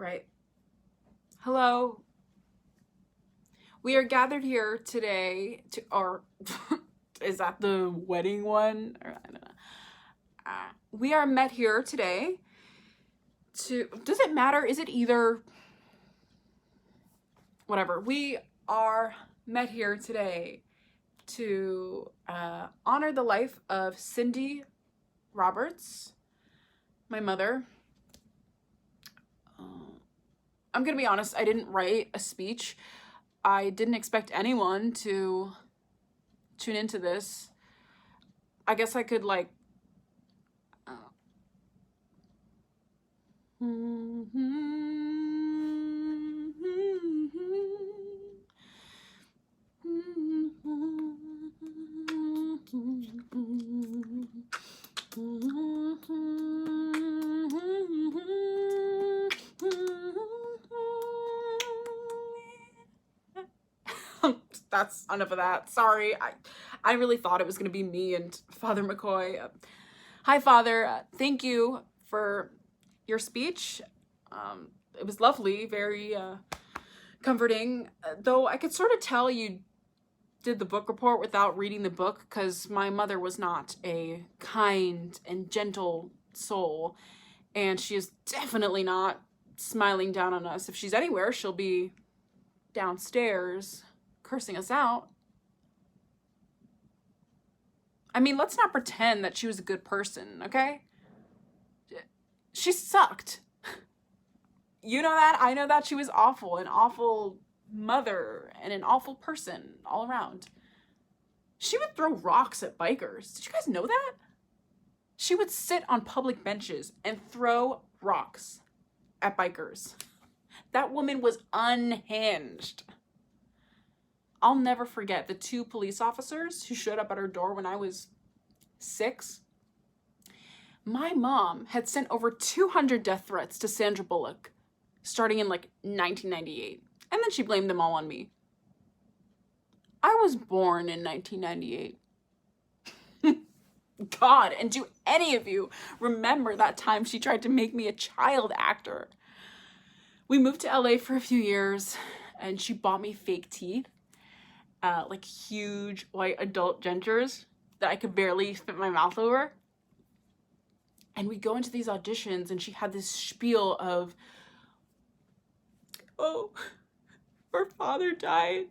Right. Hello. We are gathered here today to, or is that the wedding one? Or, I don't know. We are met here today to, does it matter? Is it either? Whatever. We are met here today to honor the life of Cindy Roberts, my mother. I'm gonna be honest, I didn't write a speech. I didn't expect anyone to tune into this. I guess I could like that's enough of that. Sorry. I really thought it was going to be me and Father McCoy. Hi, Father. Thank you for your speech. It was lovely, very comforting. Though I could sort of tell you did the book report without reading the book because my mother was not a kind and gentle soul. And she is definitely not smiling down on us. If she's anywhere, she'll be downstairs cursing us out. I mean, let's not pretend that she was a good person, okay? She sucked. You know that, I know that. She was awful, an awful mother and an awful person all around. She would throw rocks at bikers. Did you guys know that? She would sit on public benches and throw rocks at bikers. That woman was unhinged. I'll never forget the 2 police officers who showed up at her door when I was 6. My mom had sent over 200 death threats to Sandra Bullock starting in like 1998. And then she blamed them all on me. I was born in 1998. God, and do any of you remember that time she tried to make me a child actor? We moved to LA for a few years and she bought me fake teeth. Like huge white adult dentures that I could barely fit my mouth over. And we go into these auditions and she had this spiel of, oh, her father died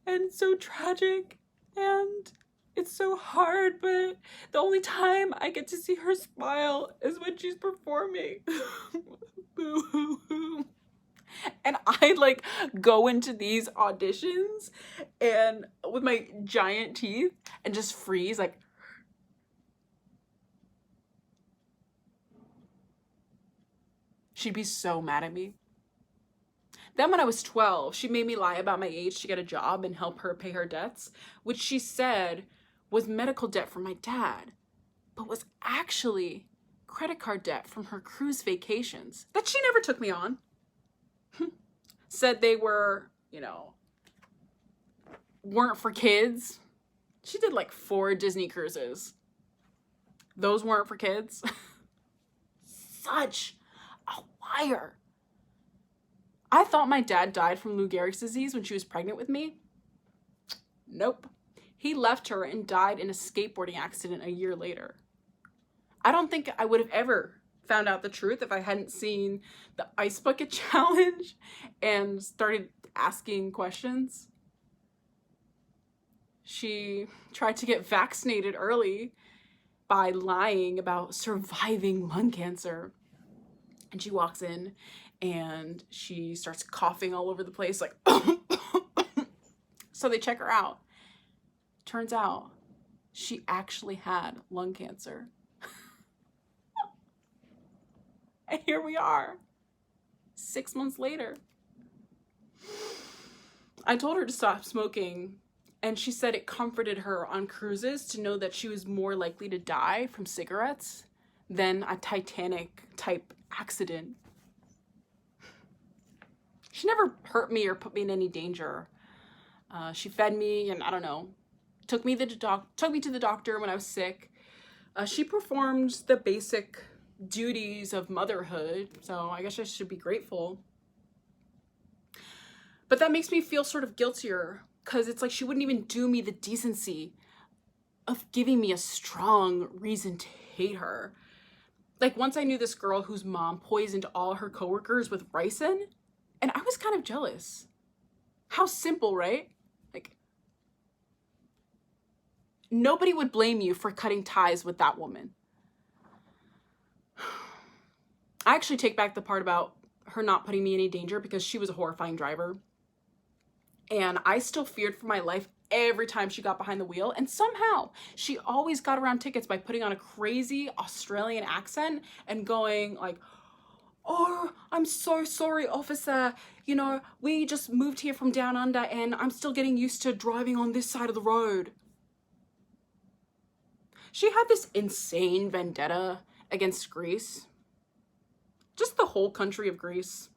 and it's so tragic and it's so hard, but the only time I get to see her smile is when she's performing. Boo-hoo-hoo. And I like go into these auditions and with my giant teeth and just freeze like. She'd be so mad at me. Then when I was 12, she made me lie about my age to get a job and help her pay her debts, which she said was medical debt from my dad, but was actually credit card debt from her cruise vacations that she never took me on. Said they were, you know, weren't for kids. She did like 4 Disney cruises. Those weren't for kids. Such a liar. I thought my dad died from Lou Gehrig's disease when she was pregnant with me. Nope. He left her and died in a skateboarding accident a year later. I don't think I would have ever found out the truth if I hadn't seen the Ice Bucket Challenge and started asking questions. She tried to get vaccinated early by lying about surviving lung cancer. And she walks in and she starts coughing all over the place like so they check her out. Turns out she actually had lung cancer. And here we are, 6 months later. I told her to stop smoking, and she said it comforted her on cruises to know that she was more likely to die from cigarettes than a Titanic-type accident. She never hurt me or put me in any danger. She fed me, and I don't know, took me to the doctor when I was sick. She performed the basic duties of motherhood, so I guess I should be grateful. But that makes me feel sort of guiltier, because it's like she wouldn't even do me the decency of giving me a strong reason to hate her. Like, once I knew this girl whose mom poisoned all her coworkers with ricin, and I was kind of jealous. How simple, right? Like, nobody would blame you for cutting ties with that woman. I actually take back the part about her not putting me in any danger, because she was a horrifying driver. And I still feared for my life every time she got behind the wheel. And somehow she always got around tickets by putting on a crazy Australian accent and going like, "Oh, I'm so sorry, officer. You know, we just moved here from down under and I'm still getting used to driving on this side of the road." She had this insane vendetta against Greece. Just the whole country of Greece.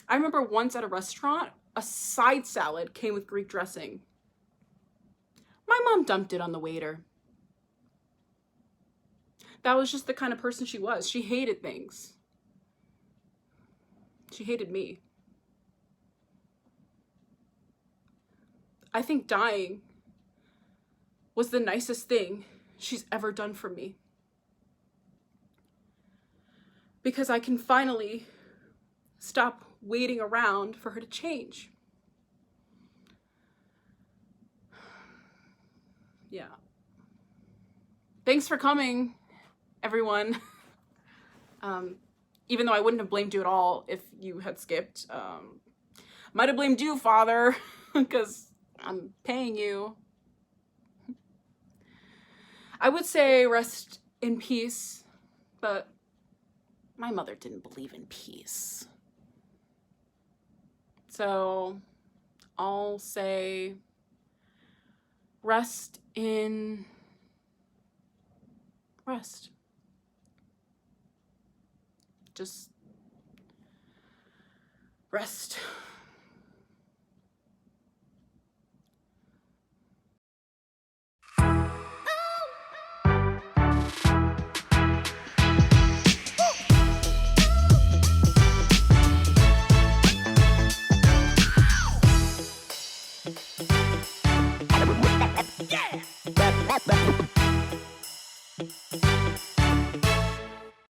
I remember once at a restaurant, a side salad came with Greek dressing. My mom dumped it on the waiter. That was just the kind of person she was. She hated things. She hated me. I think dying was the nicest thing she's ever done for me. Because I can finally stop waiting around for her to change. Yeah. Thanks for coming, everyone. Even though I wouldn't have blamed you at all if you had skipped. Might have blamed you, Father, because I'm paying you. I would say rest in peace, but my mother didn't believe in peace. So I'll say rest in rest. Just rest.